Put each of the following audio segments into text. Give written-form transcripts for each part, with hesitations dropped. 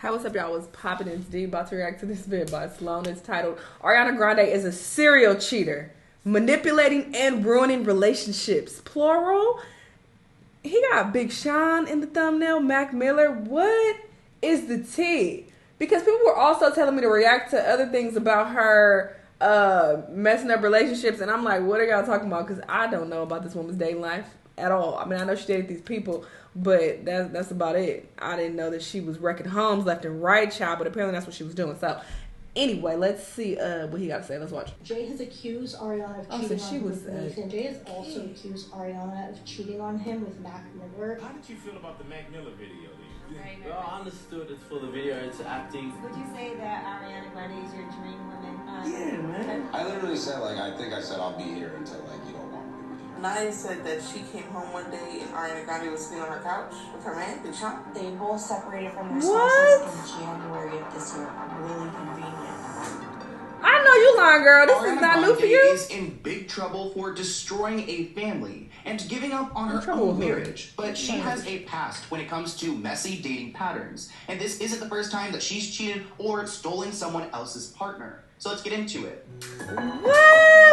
Hey, what's up, y'all? Was popping in deep about to react to this vid by Sloan. It's titled Ariana Grande is a serial cheater, manipulating and ruining relationships. Plural. He got Big Sean in the thumbnail, Mac Miller. What is the tea? Because people were also telling me to react to other things about her messing up relationships, and I'm like, what are y'all talking about? Because I don't know about this woman's dating life at all. I mean, I know she dated these people, but that's about it. I didn't know that she was wrecking homes left and right, child, but apparently that's what she was doing. So anyway, let's see what he got to say. Let's watch. Jay has accused Ariana of cheating on him with Nathan. Jay has also accused Ariana of cheating on him with Mac Miller. How did you feel about the Mac Miller video? Right. Well, I understood it's for the video, it's acting. Would you say that Ariana Grande is your dream woman? Yeah, man. I literally said, I think I said I'll be here until, you don't want me to be here. Naya said that she came home one day and Ariana Grande was sitting on her couch with her man, Big Sean. They both separated from their spouses in January of this year. Really convenient. I know you lying, girl. This is not new for you. Ariana is in big trouble for destroying a family and giving up on her own marriage. But she has a past when it comes to messy dating patterns. And this isn't the first time that she's cheated or stolen someone else's partner. So let's get into it. What?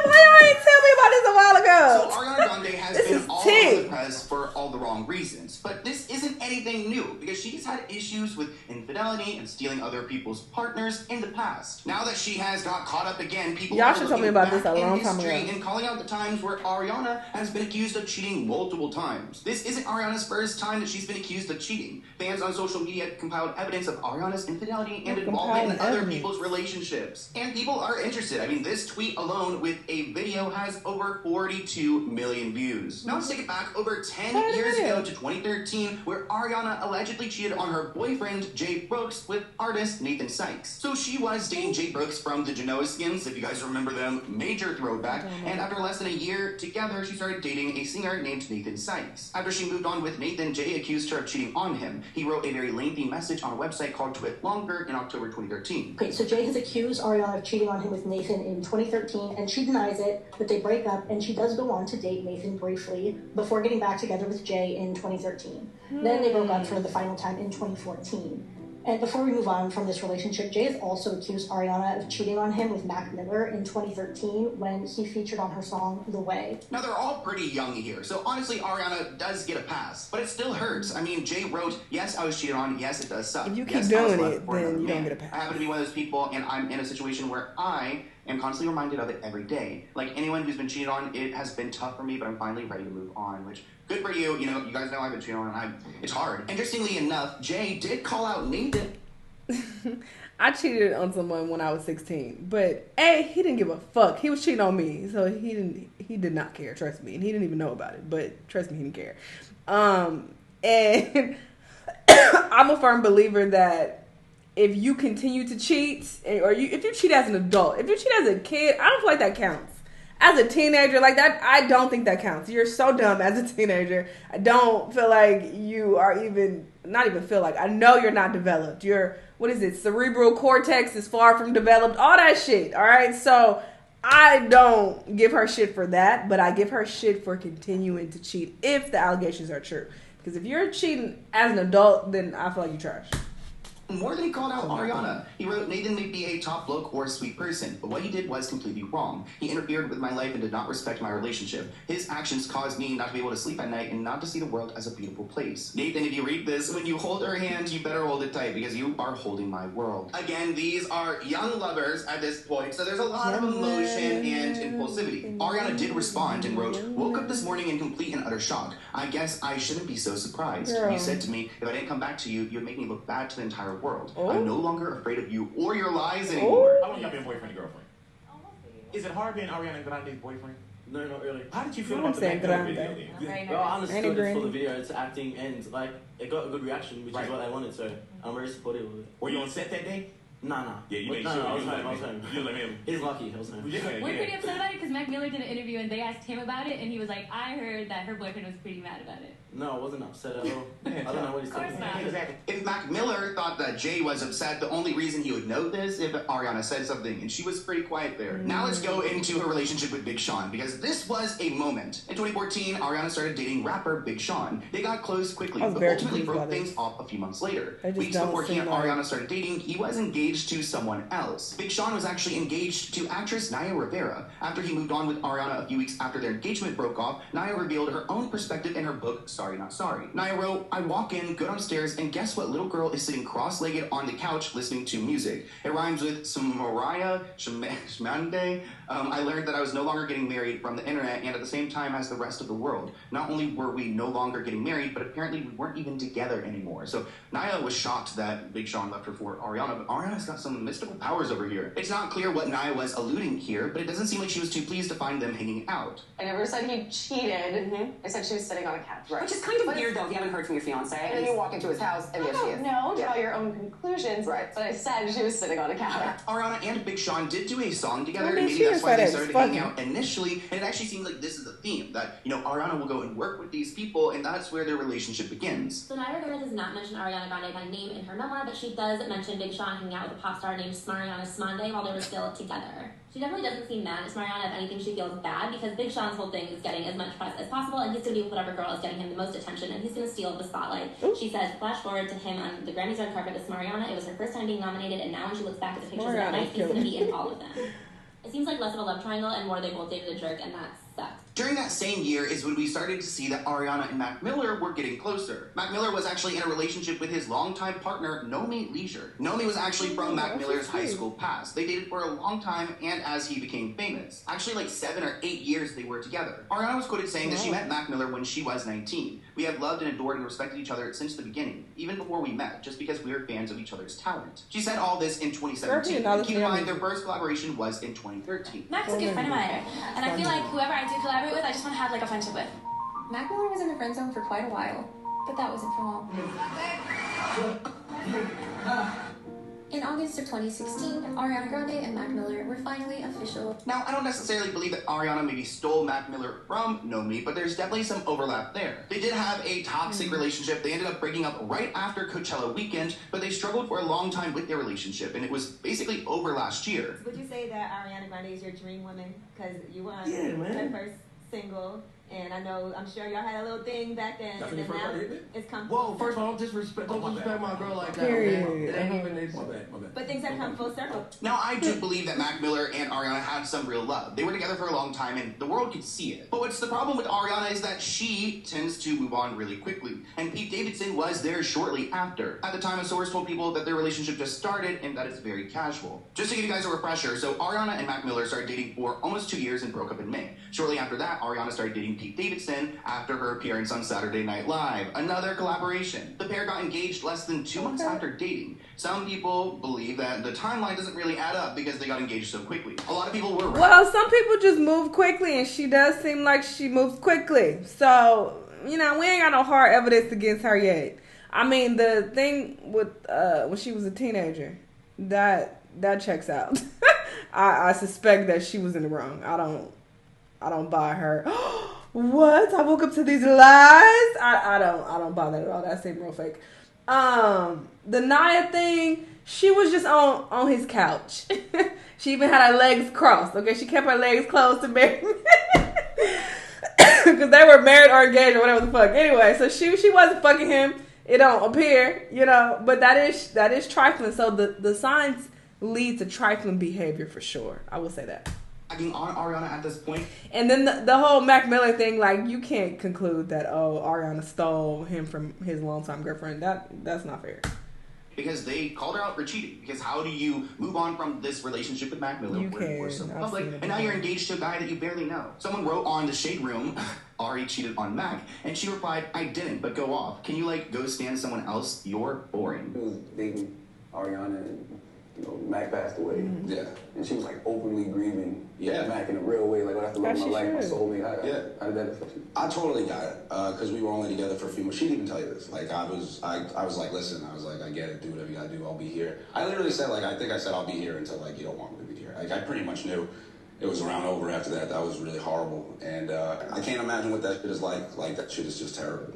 Why y'all ain't tell me about this a while ago? So Ariana Grande has been all over the press for all the wrong reasons. But this isn't anything new because she's had issues with infidelity and stealing other people's partners in the past. Now that she has got caught up again, people y'all are should tell me looking about back this a long in time history ago and calling out the times where Ariana has been accused of cheating multiple times. This isn't Ariana's first time that she's been accused of cheating. Fans on social media compiled evidence of Ariana's infidelity and involvement in other people's relationships. And people are interested. I mean, this tweet alone with a video has over 42 million views. Now let's take it back over 10 years ago to 2013, where Ariana allegedly cheated on her boyfriend, Jay Brooks, with artist Nathan Sykes. So she was dating Jay Brooks from the Jhene skins, if you guys remember them, major throwback. And after less than a year together, she started dating a singer named Nathan Sykes. After she moved on with Nathan, Jay accused her of cheating on him. He wrote a very lengthy message on a website called Twit Longer in October 2013. Okay, so Jay has accused Ariana of cheating on him with Nathan in 2013, and she denies it, but they break up, and she does go on to date Nathan briefly before getting back together with Jay in 2013. Then they broke up for the final time in 2014. And before we move on from this relationship, Jay has also accused Ariana of cheating on him with Mac Miller in 2013 when he featured on her song The Way. Now, they're all pretty young here, so honestly, Ariana does get a pass. But it still hurts. I mean, Jay wrote, yes, I was cheated on, yes, it does suck. If you keep yes, doing it, then you don't get a pass. I happen to be one of those people, and I'm in a situation where I am constantly reminded of it every day. Like anyone who's been cheated on, it has been tough for me, but I'm finally ready to move on, which, good for you. You know, you guys know I've been cheated on, and it's hard. Interestingly enough, Jay did call out Nathan. I cheated on someone when I was 16, but he didn't give a fuck. He was cheating on me, so he did not care, trust me, and he didn't even know about it, but trust me, he didn't care. And I'm a firm believer that if you continue to cheat, if you cheat as an adult, if you cheat as a kid, I don't feel like that counts. As a teenager, like that, I don't think that counts. You're so dumb as a teenager. I don't feel like you are not even feel like, I know you're not developed. What is it? Cerebral cortex is far from developed. All that shit, all right? So I don't give her shit for that, but I give her shit for continuing to cheat if the allegations are true. Because if you're cheating as an adult, then I feel like you're trash. More than he called out Ariana. He wrote, Nathan may be a top bloke or a sweet person, but what he did was completely wrong. He interfered with my life and did not respect my relationship. His actions caused me not to be able to sleep at night and not to see the world as a beautiful place. Nathan, if you read this, when you hold her hand, you better hold it tight because you are holding my world. Again, these are young lovers at this point, so there's a lot of emotion and impulsivity. Ariana did respond and wrote, woke up this morning in complete and utter shock. I guess I shouldn't be so surprised. You said to me, if I didn't come back to you, you'd make me look bad to the entire world. I'm no longer afraid of you or your lies anymore. How long y'all been boyfriend and girlfriend? Is it hard being Ariana Grande's boyfriend? No, not really. How did you feel about the Mac Miller video? Well, I understood it's for the video, it's acting, and it got a good reaction, which is what I wanted, so I'm very supportive of it. Were you on set that day? Nah. Yeah, you Wait, made no, sure. I was You him. let him. You let him. He's lucky. It was him. Yeah, We're pretty upset about it because Mac Miller did an interview and they asked him about it and he was like, I heard that her boyfriend was pretty mad about it. No, I wasn't upset at all. I don't know what he's talking about. Exactly. If Mac Miller thought that Jay was upset, the only reason he would know this if Ariana said something, and she was pretty quiet there. Now let's go into her relationship with Big Sean, because this was a moment. In 2014, Ariana started dating rapper Big Sean. They got close quickly, but ultimately broke things off a few months later. Weeks before he and Ariana started dating, he was engaged to someone else. Big Sean was actually engaged to actress Naya Rivera. After he moved on with Ariana a few weeks after their engagement broke off, Naya revealed her own perspective in her book, Sorry Not Sorry. Naya wrote, I walk in, go downstairs, and guess what little girl is sitting cross-legged on the couch listening to music. It rhymes with some Mariah Shmande. I learned that I was no longer getting married from the internet and at the same time as the rest of the world. Not only were we no longer getting married, but apparently we weren't even together anymore. So Naya was shocked that Big Sean left her for Ariana, but Ariana's got some mystical powers over here. It's not clear what Naya was alluding here, but it doesn't seem like she was too pleased to find them hanging out. I never said he cheated. I said she was sitting on a couch. Right. Which is kind of weird, though, if you haven't heard from your fiancé. And then you walk into his house, and there she is. No, draw your own conclusions. Right. But I said she was sitting on a couch. Ariana and Big Sean did do a song together, and maybe that's why they started hanging out initially. And it actually seems like this is the theme, that, you know, Ariana will go and work with these people, and that's where their relationship begins. So Naya Rivera does not mention Ariana Grande by name in her memoir, but she does mention Big Sean hanging out with a pop star named Mariana Smande while they were still together. She definitely doesn't seem mad at Mariana. If anything, she feels bad because Big Sean's whole thing is getting as much press as possible, and he's going to be with whatever girl is getting him the most attention, and he's going to steal the spotlight. She says, flash forward to him on the Grammys red carpet with Mariana. It was her first time being nominated, and now when she looks back at the pictures of that night, he's going to be in all of them. It seems like less of a love triangle and more they both dated a jerk, and that sucks. During that same year is when we started to see that Ariana and Mac Miller were getting closer. Mac Miller was actually in a relationship with his longtime partner, Nomi Leisure. Nomi was actually from Mac Miller's high school past. They dated for a long time, and as he became famous. Actually, like 7 or 8 years they were together. Ariana was quoted saying that she met Mac Miller when she was 19. We have loved and adored and respected each other since the beginning, even before we met, just because we were fans of each other's talent. She said all this in 2017. Keep in mind, their first collaboration was in 2013. Mac's a good friend of mine, and I feel like whoever I do collaborate with, I just want to have like a friendship with. Mac Miller was in the friend zone for quite a while, but that wasn't for long. In August of 2016, Ariana Grande and Mac Miller were finally official. Now, I don't necessarily believe that Ariana maybe stole Mac Miller from Nomi, but there's definitely some overlap there. They did have a toxic relationship. They ended up breaking up right after Coachella weekend, but they struggled for a long time with their relationship, and it was basically over last year. Would you say that Ariana Grande is your dream woman? Because you were on her first single. And I'm sure y'all had a little thing back then. That's and then now it's come. Whoa, first of all, don't disrespect my girl like that. Period. It ain't even my bad. But things have come full circle. Now, I do believe that Mac Miller and Ariana had some real love. They were together for a long time, and the world could see it. But what's the problem with Ariana is that she tends to move on really quickly. And Pete Davidson was there shortly after. At the time, a source told people that their relationship just started, and that it's very casual. Just to give you guys a refresher, so Ariana and Mac Miller started dating for almost 2 years and broke up in May. Shortly after that, Ariana started dating Pete Davidson after her appearance on Saturday Night Live. Another collaboration. The pair got engaged less than 2 months after dating. Some people believe that the timeline doesn't really add up because they got engaged so quickly. A lot of people were right. Well, some people just move quickly, and she does seem like she moves quickly. So, you know, we ain't got no hard evidence against her yet. I mean, the thing with when she was a teenager, that checks out. I suspect that she was in the wrong. I don't buy her. What? I woke up to these lies? I don't buy that at all. That seemed real fake. The Naya thing, she was just on his couch. She even had her legs crossed. Okay, she kept her legs closed to marry because they were married or engaged or whatever the fuck. Anyway, so she wasn't fucking him. It don't appear, you know, but that is trifling. So the signs lead to trifling behavior for sure. I will say that. On Ariana at this point. And then the whole Mac Miller thing, like, you can't conclude that, Ariana stole him from his longtime girlfriend. That's not fair. Because they called her out for cheating. Because how do you move on from this relationship with Mac Miller where we're so public, and now you're engaged to a guy that you barely know? Someone wrote on the Shade Room, Ari cheated on Mac, and she replied, I didn't, but go off. Can you, go stand someone else? You're boring. He was dating Ariana and, Mac passed away. Mm-hmm. Yeah. And she was like openly grieving Yeah. Mac in a real way. Like, I have to love my life, my soulmate. How did that affect you? I totally got it because we were only together for a few months. She didn't even tell you this. Like I was like, listen, I was like, I get it, do whatever you gotta do. I'll be here. I literally said like, I think I said I'll be here until like you don't want me to be here. Like I pretty much knew it was around over after that. That was really horrible, and I can't imagine what that shit is like. Like that shit is just terrible.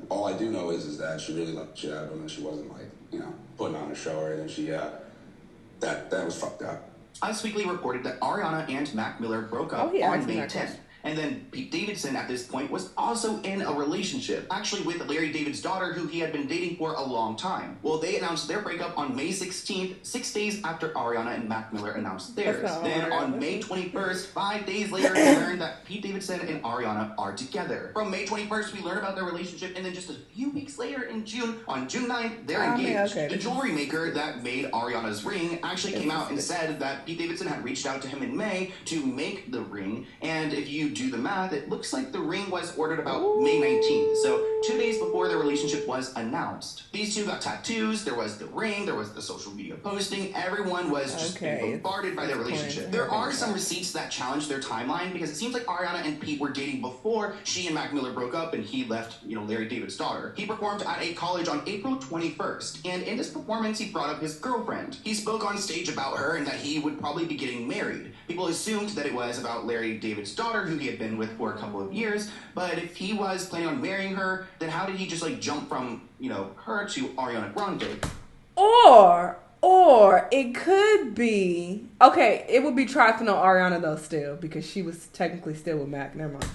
All I do know is that she really loved the shit out of him, and she wasn't like putting on a show or anything. She that was fucked up. Us Weekly reported that Ariana and Mac Miller broke up on May 10th. And then Pete Davidson at this point was also in a relationship, actually with Larry David's daughter, who he had been dating for a long time. Well, they announced their breakup on May 16th, 6 days after Ariana and Mac Miller announced theirs. Then on May 21st, 5 days later, we learned that Pete Davidson and Ariana are together. From May 21st, we learned about their relationship, and then just a few weeks later in June, on June 9th, they're engaged. The jewelry maker that made Ariana's ring actually came out and said that Pete Davidson had reached out to him in May to make the ring, and if you do the math, it looks like the ring was ordered about May 19th, so 2 days before their relationship was announced. These two got tattoos, there was the ring, there was the social media posting, everyone was just being bombarded by their relationship. There are some receipts that challenge their timeline, because it seems like Ariana and Pete were dating before she and Mac Miller broke up and he left, Larry David's daughter. He performed at a college on April 21st, and in this performance he brought up his girlfriend. He spoke on stage about her and that he would probably be getting married. People assumed that it was about Larry David's daughter, who he had been with for a couple of years, but if he was planning on marrying her, then how did he just jump from, her to Ariana Grande? Or it could be, okay, it would be trifling on Ariana though still, because she was technically still with Mac. Never mind.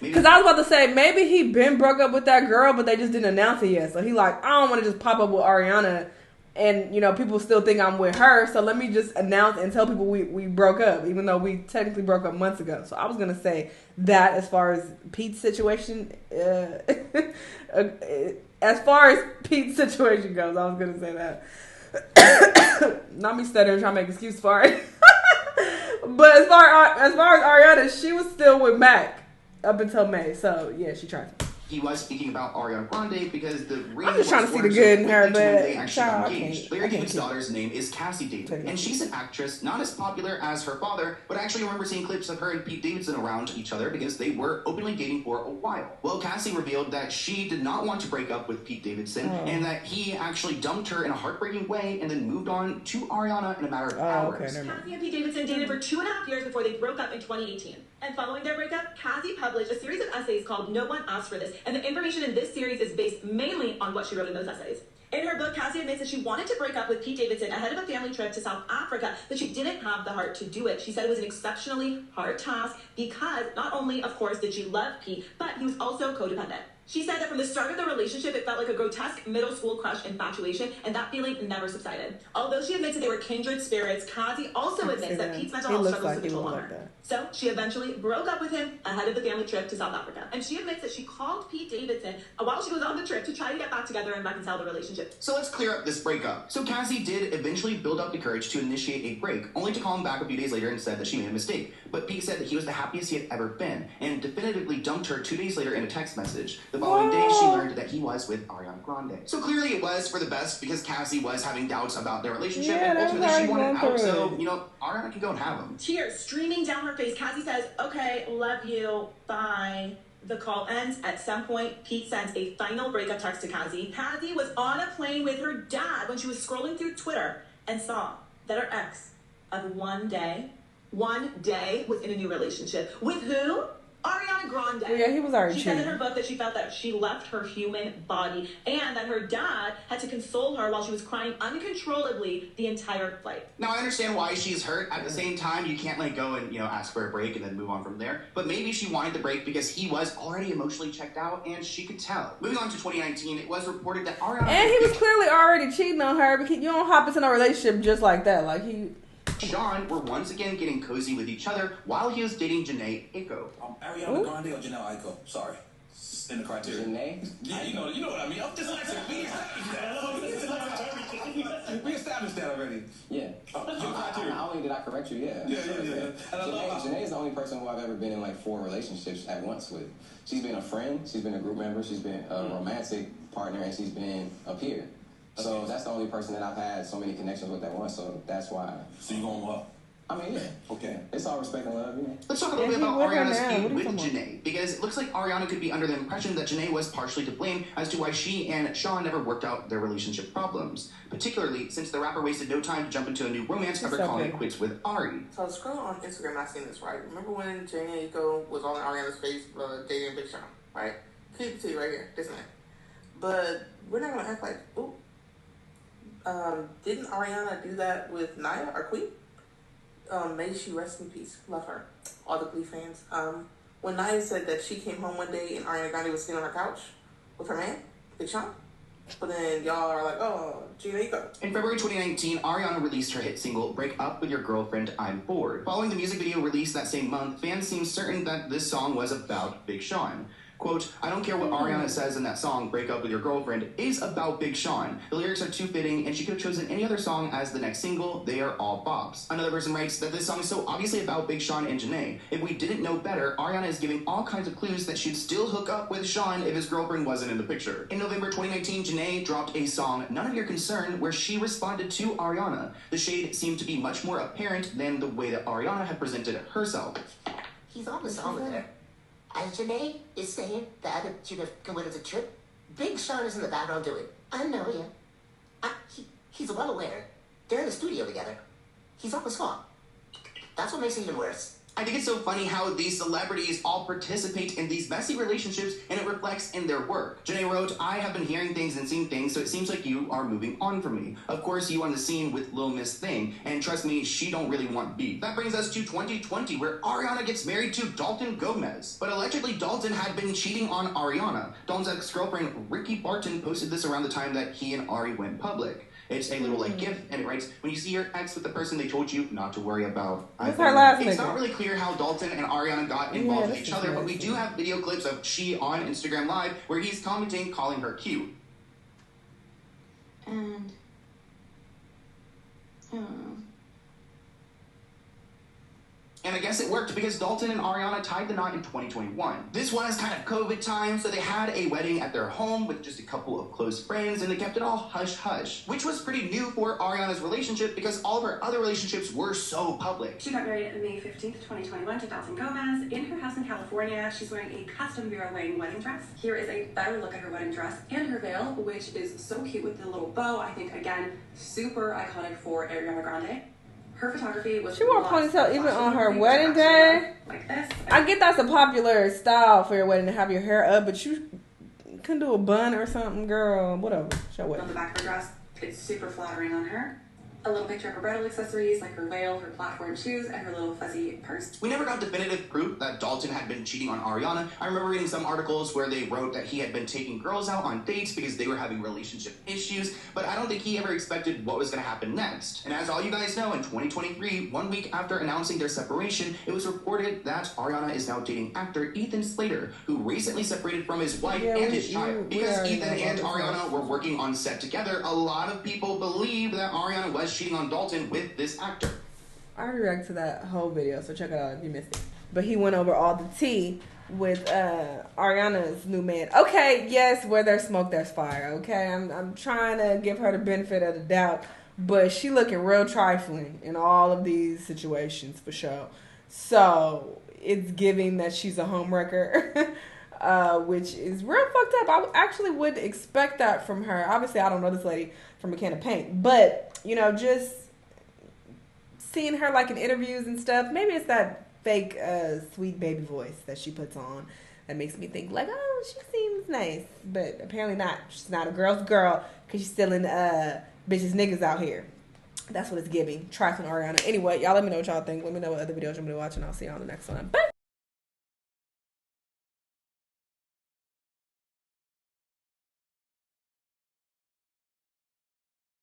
Because I was about to say, maybe he been broke up with that girl, but they just didn't announce it yet. So he like, I don't want to just pop up with Ariana and, people still think I'm with her. So let me just announce and tell people we broke up, even though we technically broke up months ago. So I was going to say that as far as Pete's situation, as far as Pete's situation goes, I was going to say that. Not me stuttering, trying to make excuses for it. But as far as Ariana, she was still with Mac up until May. So yeah, she tried. He was speaking about Ariana Grande because the ring I'm just trying to see the good in her, but they actually got engaged. Larry David's daughter's name is Cassie David, and she's an actress not as popular as her father, but I actually remember seeing clips of her and Pete Davidson around each other because they were openly dating for a while. Well, Cassie revealed that she did not want to break up with Pete Davidson, and that he actually dumped her in a heartbreaking way and then moved on to Ariana in a matter of hours. Cassie and Pete Davidson dated for 2.5 years before they broke up in 2018. And following their breakup, Cassie published a series of essays called No One Asked for This, and the information in this series is based mainly on what she wrote in those essays. In her book, Cassie admits that she wanted to break up with Pete Davidson ahead of a family trip to South Africa, but she didn't have the heart to do it. She said it was an exceptionally hard task because not only, of course, did she love Pete, but he was also codependent. She said that from the start of the relationship, it felt like a grotesque middle school crush infatuation, and that feeling never subsided. Although she admits that they were kindred spirits, Cassie also admits that Pete's mental health struggles took a toll on her. So she eventually broke up with him ahead of the family trip to South Africa. And she admits that she called Pete Davidson while she was on the trip to try to get back together and reconcile the relationship. So let's clear up this breakup. So Cassie did eventually build up the courage to initiate a break, only to call him back a few days later and said that she made a mistake. But Pete said that he was the happiest he had ever been, and definitively dumped her 2 days later in a text message. The following day, she learned that he was with Ariana Grande. So clearly it was for the best because Cassie was having doubts about their relationship, and ultimately she wanted out, so, Ariana can go and have him. Tears streaming down her face, Cassie says, okay, love you, bye. The call ends. At some point, Pete sends a final breakup text to Cassie. Cassie was on a plane with her dad when she was scrolling through Twitter and saw that her ex of one day was in a new relationship. With who? Ariana Grande. Well, yeah, he was already She said in her book that she felt that she left her human body and that her dad had to console her while she was crying uncontrollably the entire flight. Now, I understand why she's hurt. At the same time, you can't go and, ask for a break and then move on from there. But maybe she wanted the break because he was already emotionally checked out and she could tell. Moving on to 2019, it was reported that Ariana... And he was clearly already cheating on her because you don't hop into a relationship just like that. Sean were once again getting cozy with each other while he was dating Jhene Aiko. Ariana Grande or Janelle Aiko? Sorry. In the criteria. Jhene? Yeah, you know what I mean. I'm dyslexic. We established that already. Yeah. Not only did I correct you, yeah. Jhene is the only person who I've ever been in 4 relationships at once with. She's been a friend, she's been a group member, she's been a romantic partner, and she's been a peer. So that's the only person that I've had so many connections with at once. So that's why. So you going well? I mean, yeah. Okay. It's all respect and love, you know. Let's talk a little bit about Ariana's feud with Jhene, because it looks like Ariana could be under the impression that Jhene was partially to blame as to why she and Sean never worked out their relationship problems, particularly since the rapper wasted no time to jump into a new romance after calling it quits with Ari. So scroll on Instagram, I seen this, right? Remember when Jhene was all in Ariana's face dating Big Sean, right? Keep it to you right here, this man. But we're not gonna act like, ooh. Didn't Ariana do that with Nia, our queen? May she rest in peace. Love her. All the Glee fans. When Nia said that she came home one day and Ariana Grande was sitting on her couch with her man, Big Sean. But then y'all are like, oh, Jhene, you go. In February 2019, Ariana released her hit single, Break Up With Your Girlfriend, I'm Bored. Following the music video released that same month, fans seemed certain that this song was about Big Sean. Quote, I don't care what Ariana says in that song, Break Up With Your Girlfriend, is about Big Sean. The lyrics are too fitting, and she could have chosen any other song as the next single. They are all bops. Another person writes that this song is so obviously about Big Sean and Jhene. If we didn't know better, Ariana is giving all kinds of clues that she'd still hook up with Sean if his girlfriend wasn't in the picture. In November 2019, Jhene dropped a song, None of Your Concern, where she responded to Ariana. The shade seemed to be much more apparent than the way that Ariana had presented herself. He's almost over there. As Jhene is saying that she can win as a trip, Big Sean is in the background doing, I know ya. He's well aware. They're in the studio together. He's almost gone. That's what makes it even worse. I think it's so funny how these celebrities all participate in these messy relationships and it reflects in their work. Jhene wrote, I have been hearing things and seeing things, so it seems like you are moving on from me. Of course, you on the scene with Lil Miss Thing, and trust me, she don't really want beef. That brings us to 2020, where Ariana gets married to Dalton Gomez. But allegedly, Dalton had been cheating on Ariana. Dalton's ex-girlfriend, Ricky Barton, posted this around the time that he and Ari went public. It's a little GIF, and it writes, when you see your ex with the person they told you not to worry about. What's her last It's nigga? not really clear how Dalton and Ariana got involved with each other, but we do have video clips of she on Instagram Live where he's commenting, calling her cute. And And I guess it worked because Dalton and Ariana tied the knot in 2021. This was kind of COVID time, so they had a wedding at their home with just a couple of close friends, and they kept it all hush-hush, which was pretty new for Ariana's relationship because all of her other relationships were so public. She got married on May 15th, 2021 to Dalton Gomez. In her house in California, she's wearing a custom Vera Wang wedding dress. Here is a better look at her wedding dress and her veil, which is so cute with the little bow. I think, again, super iconic for Ariana Grande. Her photography was... She wore a ponytail even on her wedding day. Like this. I get that's a popular style for your wedding to have your hair up, but you can do a bun or something, girl. Whatever. Show it. On the back of her dress, it's super flattering on her. A little picture of her bridal accessories, like her veil, her platform shoes, and her little fuzzy purse. We never got definitive proof that Dalton had been cheating on Ariana. I remember reading some articles where they wrote that he had been taking girls out on dates because they were having relationship issues, but I don't think he ever expected what was going to happen next. And as all you guys know, in 2023, 1 week after announcing their separation, it was reported that Ariana is now dating actor Ethan Slater, who recently separated from his wife and his child. Because Ethan and Ariana were working on set together, a lot of people believe that Ariana was cheating on Dalton with this actor. I already reacted to that whole video, so check it out if you missed it. But he went over all the tea with Ariana's new man. Okay, yes, where there's smoke, there's fire. Okay, I'm trying to give her the benefit of the doubt, but she looking real trifling in all of these situations for sure. So it's giving that she's a homewrecker. Which is real fucked up. I actually would expect that from her. Obviously, I don't know this lady from a can of paint, but you know, just seeing her like in interviews and stuff, maybe it's that fake sweet baby voice that she puts on that makes me think like, oh, she seems nice, but apparently not. She's not a girl's girl because she's still in bitches niggas out here. That's what it's giving. Trifling Ariana. Anyway, y'all let me know what y'all think. Let me know what other videos you're gonna be watching. I'll see y'all on the next one. Bye.